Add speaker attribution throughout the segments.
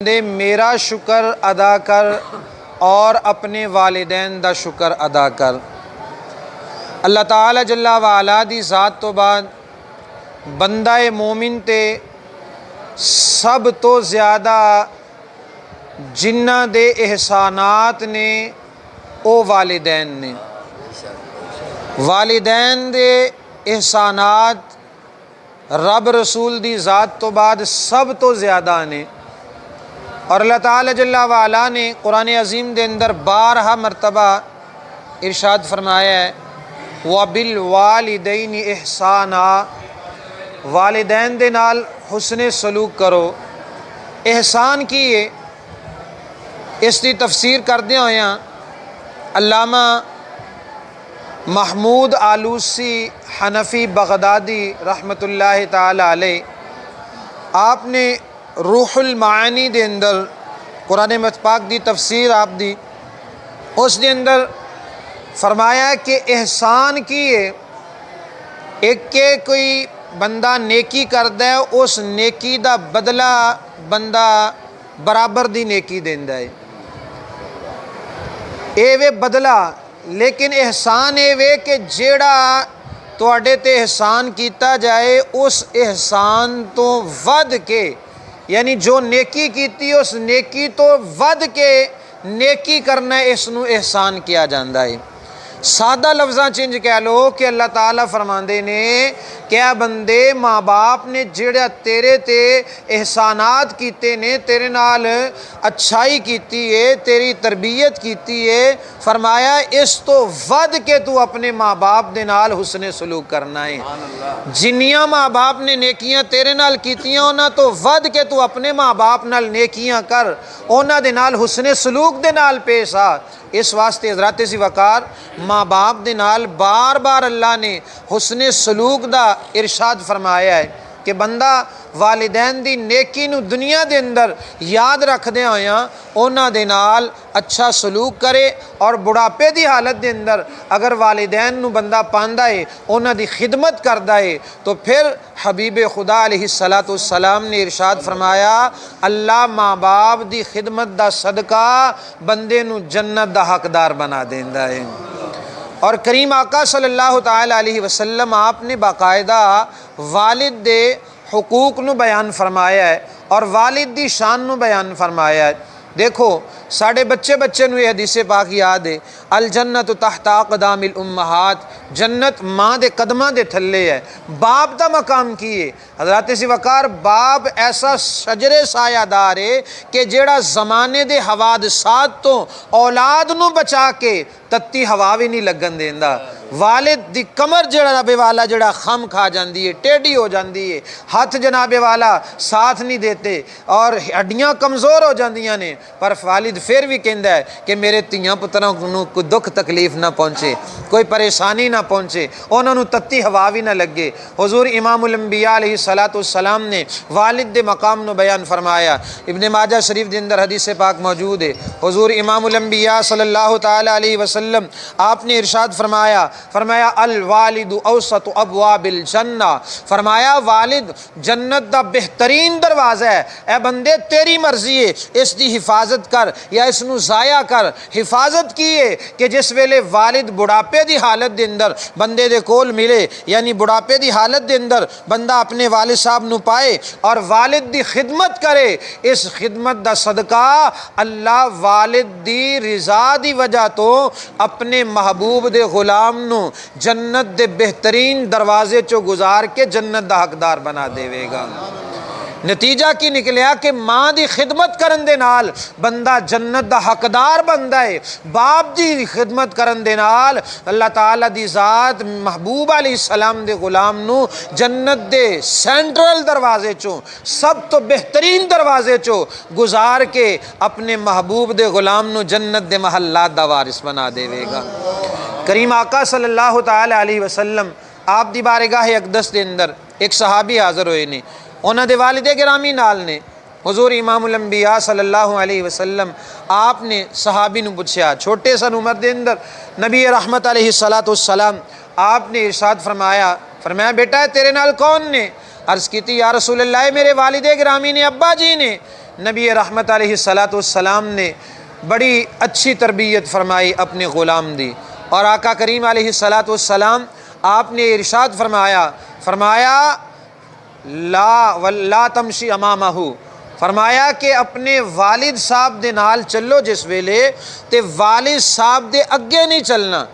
Speaker 1: دے میرا شکر ادا کر اور اپنے والدین دا شکر ادا کر۔ اللہ تعالی جل وعلا دی ذات تو بعد بندہ مومن تے سب تو زیادہ جنہ دے احسانات نے او والدین نے۔ والدین دے احسانات رب رسول دی ذات تو بعد سب تو زیادہ نے، اور اللہ تعالی جل وعلا نے قرآن عظیم دے اندر بارہا مرتبہ ارشاد فرمایا ہے وَبِالْوَالِدَيْنِ إِحْسَانًا، والدین دے نال حسن سلوک کرو۔ احسان کیے اس دی تفسیر کردے ہوئے ہیں علامہ محمود آلوسی حنفی بغدادی رحمۃ اللہ تعالی علیہ، آپ نے روح المعانی دے اندر قرآن پاک دی تفسیر آپ دی، اس دے اندر فرمایا کہ احسان کیے ایک کہ کوئی بندہ نیکی کردا ہے اس نیکی دا بدلہ بندہ برابر دی نیکی دیندا ہے، اے وے بدلہ۔ لیکن احسان اے وے کہ جیڑا تواڈے تے احسان کیتا جائے اس احسان تو ود کے، یعنی جو نیکی کیتی اس نیکی تو ود کے نیکی کرنا اس نو احسان کیا جاندہ ہے۔ سادہ لفظاں چنج کہہ لو کہ اللہ تعالیٰ فرماندے نے کہ اے بندے ماں باپ نے جڑا تیرے تے احسانات کیتے نے، تیرے نال اچھائی کیتی ہے، تیری تربیت کیتی ہے، فرمایا اس تو ود کے تو اپنے ماں باپ دے نال حسن سلوک کرنا ہے۔ جنیاں ماں باپ نے نیکیاں تیرے نال کیتیاں انہاں تو ود کے تو اپنے ماں باپ نال نیکیاں کر، انہاں دے نال حسن سلوک دے نال پیش آ۔ اس واسطے حضرات سی وقار ماں باپ دے نال بار بار اللہ نے حسن سلوک دا ارشاد فرمایا ہے کہ بندہ والدین دی نیکی نو دنیا دے اندر یاد رکھدے ہویاں انہاں دے نال اچھا سلوک کرے، اور بڑھاپے دی حالت دے اندر اگر والدین نو بندہ پاندا ہے انہاں دی خدمت کردا ہے تو پھر حبیب خدا علیہ السلام نے ارشاد فرمایا اللہ ماں باپ دی خدمت دا صدقہ بندے نو جنت دا حقدار بنا دیندا ہے۔ اور کریم آقا صلی اللہ تعالی علیہ وسلم آپ نے باقاعدہ والد دے حقوق نو بیان فرمایا ہے اور والد دی شان نو بیان فرمایا ہے۔ دیکھو ساڑھے بچے نو یہ حدیث پاک یاد ہے الجنت تحت اقدام الامہات، جنت ماں دے قدماں دے تھلے ہے۔ باپ دا مقام کی ہے حضرات سی وقار، باپ ایسا شجر سایہ دار ہے کہ جیڑا زمانے دے حوادثات تو اولاد نو بچا کے تتی ہوا بھی نہیں لگن دیندا۔ والد دی کمر جناب والا جڑا خم کھا جاندی ہے، ٹیڑھی ہو جاندی ہے، ہاتھ جناب والا ساتھ نہیں دیتے اور ہڈیاں کمزور ہو جاندیاں نے، پر والد پھر بھی کہندا ہے کہ میرے تیاں پتراں نو کوئی دکھ تکلیف نہ پہنچے، کوئی پریشانی نہ پہنچے، انہاں نو تتی ہوا بھی نہ لگے۔ حضور امام الانبیاء علیہ السلام نے والد دے مقام نو بیان فرمایا، ابن ماجہ شریف دے اندر حدیث پاک موجود ہے۔ حضور امام الانبیاء صلی اللہ تعالی علیہ وسلم آپ نے ارشاد فرمایا الوالد اوسط ابواب الجنہ، فرمایا والد جنت دا بہترین دروازہ ہے، اے بندے تیری مرضی ہے اس دی حفاظت کر یا اس نو ضائع کر۔ حفاظت کیے کہ جس ویلے والد بڑھاپے دی حالت دے اندر بندے دے کول ملے، یعنی بڑھاپے دی حالت دے اندر بندہ اپنے والد صاحب نو پائے اور والد دی خدمت کرے، اس خدمت دا صدقہ اللہ والد دی رضا دی وجہ تو اپنے محبوب دے غلام نو جنت دے بہترین دروازے چو گزار کے جنت دا حقدار بنا دے گا۔ نتیجہ کی نکلیا کہ ماں دی خدمت کرن دے نال بندہ جنت دا حقدار بندہ ہے، باپ دی خدمت کرن دے نال اللہ تعالیٰ دی ذات محبوب علیہ السلام دے غلام نو جنت دے سینٹرل دروازے چوں سب تو بہترین دروازے چوں گزار کے اپنے محبوب دے غلام نو جنت دے محلات دا وارث بنا دے گا۔ کریم آقا صلی اللہ تعالی علیہ وسلم آپ دی بارگاہ اقدس دے اندر ایک صحابی حاضر ہوئے نے، انہاں دے والد گرامی نال نے۔ حضور امام الانبیاء صلی اللہ علیہ وسلم آپ نے صحابی نو پوچھیا، چھوٹے سن عمر دے اندر نبی رحمت علیہ السلام آپ نے ارشاد فرمایا بیٹا تیرے نال کون نے؟ عرض کی تھی یا رسول اللہ میرے والد گرامی نے، ابا جی نے۔ نبی رحمت علیہ الصلاۃ والسلام نے بڑی اچھی تربیت فرمائی اپنے غلام دی، اور آقا کریم علیہ الصلاۃ والسلام آپ نے ارشاد فرمایا لا تمشی امامہ، فرمایا کہ اپنے والد صاحب دے نال چلو جس ویلے تے والد صاحب دے اگے نہیں چلنا،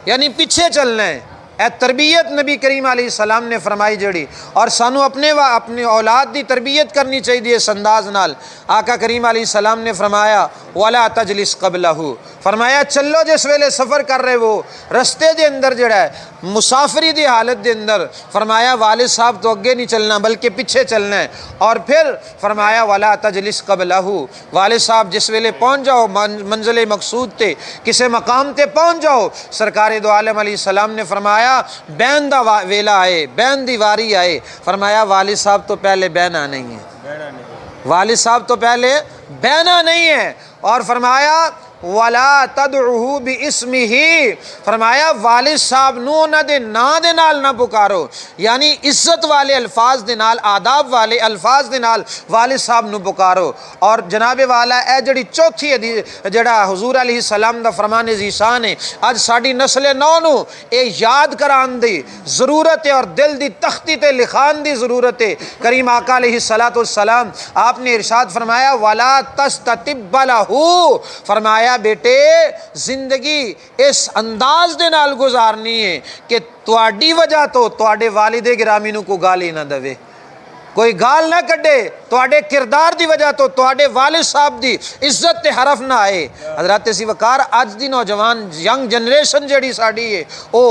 Speaker 1: یعنی پیچھے چلنا ہے۔ اے تربیت نبی کریم علیہ السلام نے فرمائی جڑی، اور سانو اپنے اولاد دی تربیت کرنی چاہیے اس انداز نال۔ آقا کریم علیہ السلام نے فرمایا ولا تجلس قبلہ، فرمایا چلو جس ویلے سفر کر رہے وہ رستے دے اندر جڑا ہے مسافری دی حالت دے اندر، فرمایا والد صاحب تو اگے نہیں چلنا بلکہ پیچھے چلنا ہے، اور پھر فرمایا ولا تجلس قبلہ، والد صاحب جس ویلے پہنچ جاؤ منزل مقصود تے کسے مقام تے پہنچ جاؤ، سرکار دو عالم علیہ السلام نے فرمایا بین دا ویلا آئے، بین دی واری آئے، فرمایا والد صاحب تو پہلے بہنا نہیں ہے، والد صاحب تو پہلے بہنا نہیں ہے، اور فرمایا وَلَا تَدْعُهُ بِاسْمِهِ، فرمایا والد صاحب نو نہ دے نا دے نال نہ پکارو، یعنی عزت والے الفاظ دے نال، آداب والے الفاظ دے نال والد صاحب نو پکارو۔ اور جناب والا اے جڑی چوتھی جڑا حضور علیہ السلام دا فرمان ذیشان ہے، اج ساڈی نسل نو نو اے یاد کران دی ضرورت ہے، اور دل دی تختی تے لکھان دی ضرورت ہے۔ کریم آقا علیہ السلام آپ نے ارشاد فرمایا وَلَا تَسْتَتِبَّ لَهُ، فرمایا بیٹے زندگی اس انداز دے نال گزارنی ہے کہ تواڈی وجہ تو تواڈے والد گرامی نو کو گالی نہ دے، کوئی گال نہ کڈے، تواڈے کردار دی وجہ تو تواڈے والد صاحب دی عزت تے حرف نہ آئے۔ حضرات سی وقار اج دی نوجوان ینگ جنریشن جڑی ساڈی ہے او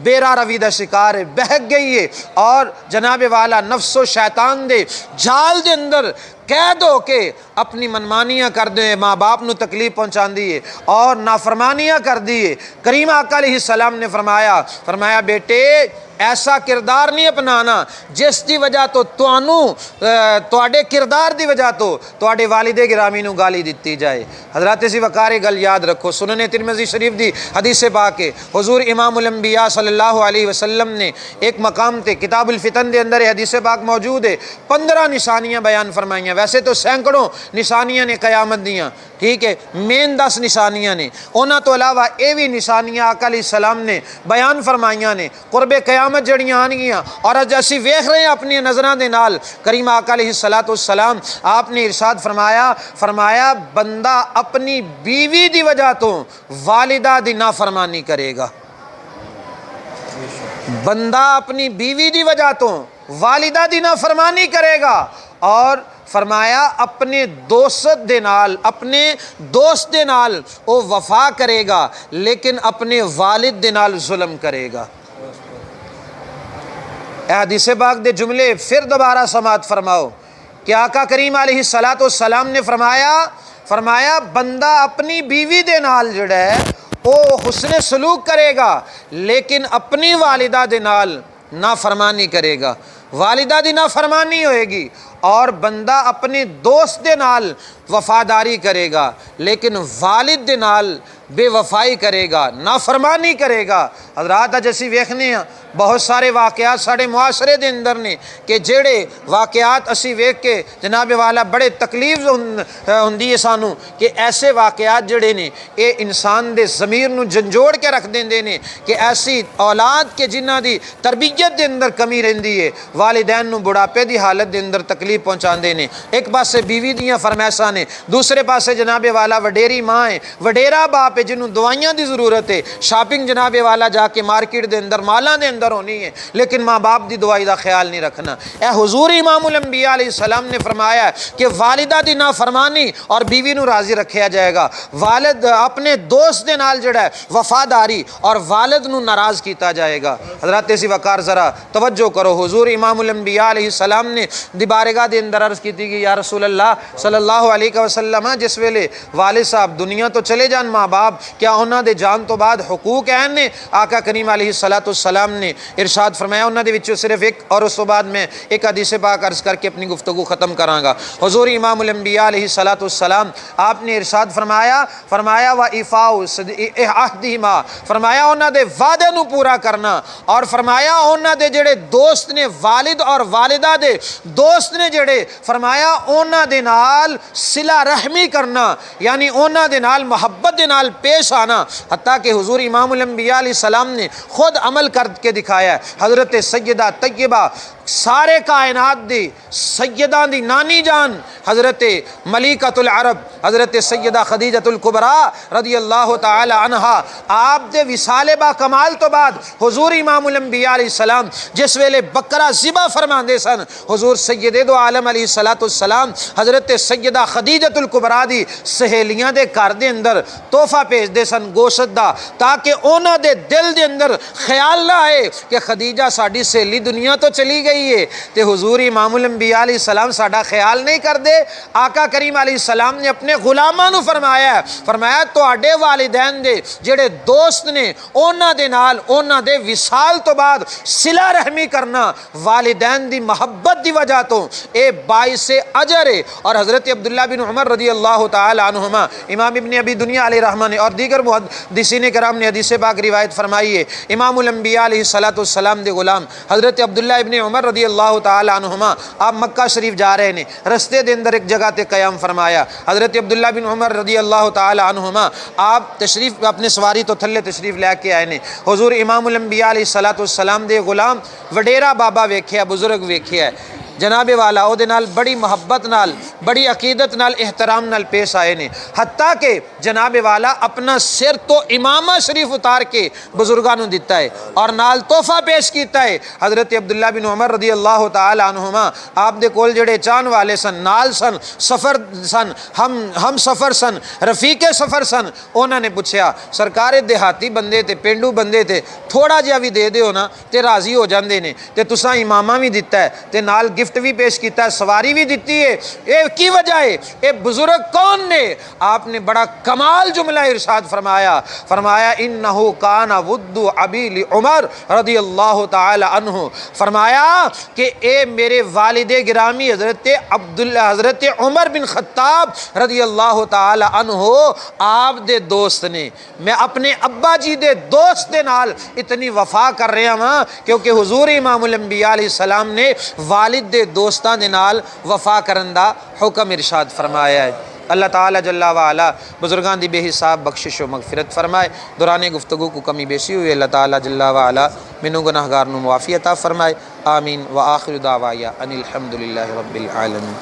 Speaker 1: بیرا روی دا شکار ہے، بہک گئی ہے، اور جناب والا نفس و شیطان دے جال دے اندر قید ہو کے اپنی منمانیاں کر دے، ماں باپ نو تکلیف پہنچان دیئے اور نافرمانیاں کر دیئے۔ کریم آقا علیہ السلام نے فرمایا بیٹے ایسا کردار نہیں اپنانا جس دی وجہ تو تواڈے کردار دی وجہ تو تواڈے والد گرامی نو گالی دیتی جائے۔ حضرات سی وقار گل یاد رکھو، سنن ترمذی شریف دی حدیث پاک ہے، حضور امام الانبیاء صلی اللہ علیہ وسلم نے ایک مقام تے کتاب الفتن دے اندر حدیث پاک موجود ہے، 15 نشانیاں بیان فرمائیاں، ویسے تو سینکڑوں نشانیاں نے قیامت دیاں، ٹھیک ہے، مین 10 نشانیاں نے، انہاں تو علاوہ اے بھی نشانیاں آقا علیہ السلام نے بیان فرمائیاں نے قرب قیامت جڑیاں آن گیاں، اور اج اسی ویکھ رہے ہیں اپنی نظراں دے نال۔ کریم آقا علیہ السلام آپ نے ارشاد فرمایا بندہ اپنی بیوی دی وجہ تو والدہ دی نافرمانی کرے گا، بندہ اپنی بیوی دی وجہ تو والدہ دی نافرمانی کرے گا، اور فرمایا اپنے دوست دے نال او وفا کرے گا لیکن اپنے والد دے نال ظلم کرے گا۔ اے حدیث پاک دے جملے پھر دوبارہ سماعت فرماؤ کہ آقا کریم علیہ السلام نے فرمایا بندہ اپنی بیوی دے نال جڑا ہے او حسن سلوک کرے گا لیکن اپنی والدہ دے نال نافرمانی کرے گا، والدہ دی نافرمانی ہوئے گی، اور بندہ اپنے دوست دے نال وفاداری کرے گا لیکن والد دے نال بے وفائی کرے گا، نافرمانی کرے گا۔ حضرات اج اسی ویکھنے ہیں بہت سارے واقعات سارے معاشرے دے اندر نے کہ جڑے واقعات اسی ویکھ کے جناب والا بڑے تکلیف ہوندی ہے سانو کہ ایسے واقعات جڑے نے اے انسان دے ضمیر نو جھنجھوڑ کے رکھ دیندے نے کہ ایسی اولاد کے جنہاں دی تربیت دے اندر کمی رہندی ہے، والدین نو بڑھاپے دی حالت دے اندر تکلیف پہنچاندے نے۔ ایک پاسے بیوی دیاں فرمائشاں نے، دوسرے پاسے جناب والا وڈیری ماں ہے، وڈیرا باپ ہے جنہوں دوائیاں دی ضرورت ہے، شاپنگ جناب والا جا کے مارکیٹ دے اندر مالاں دے اندر ہونی ہے لیکن ماں باپ دی دوائی دا خیال نہیں رکھنا۔ اے حضور امام الانبیاء علیہ السلام نے فرمایا ہے کہ والدہ دی نافرمانی اور بیوی نو راضی رکھیا جائے گا، والد اپنے دوست دے نال جڑا ہے وفاداری اور والد نو ناراض کیتا جائے گا۔ حضرات اسی وقار ذرا توجہ کرو، حضور امام الانبیاء علیہ السلام نے دی بارگاہ دے اندر عرض کی تھی کہ یا رسول اللہ صلی اللہ علیہ وسلم جس ویلے والد صاحب دنیا تو چلے جان، ماں باپ جواب کیا انہاں دے جان تو بعد حقوق ہیں نے؟ آقا کریم علیہ السلام نے ارشاد فرمایا انہاں دے وچوں صرف ایک، اور اس تو بعد میں ایک حدیث پاک عرض کر کے اپنی گفتگو ختم کراں گا۔ حضور امام الانبیاء علیہ السلام آپ نے ارشاد فرمایا وَإِفَاءُ عَهْدِهِمَا، فرمایا انہاں دے وعدے نو پورا کرنا، اور فرمایا انہاں دے جڑے دوست نے، والد اور والدہ دے دوست نے جڑے، فرمایا انہاں دے نال صلہ رحمی کرنا، یعنی انہاں دے نال محبت دے نال پیش آنا، حتیٰ کہ حضور امام الانبیاء علیہ السلام نے خود عمل کر کے دکھایا ہے۔ حضرت سیدہ طیبہ سارے کائنات دی سیدہ دی نانی جان حضرت ملیکۃ العرب حضرت سیدہ خدیجہ الکبریٰ رضی اللہ تعالی عنہا، آپ دے وصال با کمال تو بعد حضور امام الانبیاء علیہ السلام جس ویلے بکرا ذبح فرماندے سن، حضور سید دو عالم علیہ السلام حضرت سیدہ خدیجہ الکبریٰ دی سہیلیاں دے گھر دے اندر تحفہ بھیج دے سن گوشت دا، تاکہ انہاں دے دل دے اندر خیال نہ آئے کہ خدیجہ ساڈی سہیلی دنیا تو چلی گئی ہے تے حضور امام الانبیاء علیہ السلام ساڈا خیال نہیں کر دے۔ آقا کریم علیہ السلام نے اپنے غلاماں نو فرمایا تواڈے والدین دے جڑے دوست نے انہاں دے نال انہاں دے وصال تو بعد صلہ رحمی کرنا والدین دی محبت دی وجہ تو اے باعث اجر ہے۔ اور حضرت عبداللہ بن عمر رضی اللہ تعالی عنہما، امام ابن ابی دنیا علیہ رحمہ نے اور دیگر محدثین کرام نے حدیث پاک روایت فرمائی ہے، امام الانبیاء علیہ السلام دے غلام حضرت عبداللہ ابن عمر رضی اللہ تعالی عنہما آپ مکہ شریف جا رہے نے، رستے دے اندر ایک جگہ تے قیام فرمایا۔ حضرت عبداللہ بن عمر رضی اللہ تعالی عنہما آپ تشریف اپنے سواری تو تھلے تشریف لے کے آئے نے، حضور امام الانبیاء علیہ السلام دے غلام وڈیرا بابا ویکھیا، بزرگ ویکھیا ہے، جناب والا او دے نال بڑی محبت نال، بڑی عقیدت نال، احترام نال پیش آئے نے، حتیٰ کہ جناب والا اپنا سر تو امامہ شریف اتار کے بزرگاں نو دیتا ہے اور نال تحفہ پیش کیتا ہے۔ حضرت عبداللہ بن عمر رضی اللہ تعالی عنہما آپ دے کول جڑے چان والے سن، نال سن، سفر سن، ہم سفر سن، رفیق سفر سن، انہاں نے پوچھیا سرکار دیہاتی بندے تے پینڈو بندے تے تھوڑا جہا بھی دے دیو نا تے راضی ہو جاندے نے، تے تساں امامہ بھی دیتا ہے تے نال گفٹ بھی پیش کیتا ہے، سواری بھی دیتی ہے، اے کی وجہ ہے؟ اے بزرگ کون نے؟ آپ نے بڑا کمال جملہ ارشاد فرمایا انہو کان ود ابی لعمر رضی اللہ تعالی عنہ، فرمایا کہ اے میرے والد گرامی حضرت عمر بن خطاب رضی اللہ تعالی عنہ آپ دے دوست نے، میں اپنے ابا جی دے دوست دے نال اتنی وفا کر رہا ہاں کیونکہ حضور امام الانبیاء علیہ السلام نے والد دے دوستان دے نال وفا کرن دا حکم ارشاد فرمایا ہے۔ اللہ تعالیٰ جل وعلا بزرگان دی بے حساب بخشش و مغفرت فرمائے، دوران گفتگو کو کمی بیشی ہوئی اللہ تعالیٰ جل وعلا منو گناہگار نو معافی عطا فرمائے، آمین۔ وآخر دعوایا ان الحمدللہ رب العالمین۔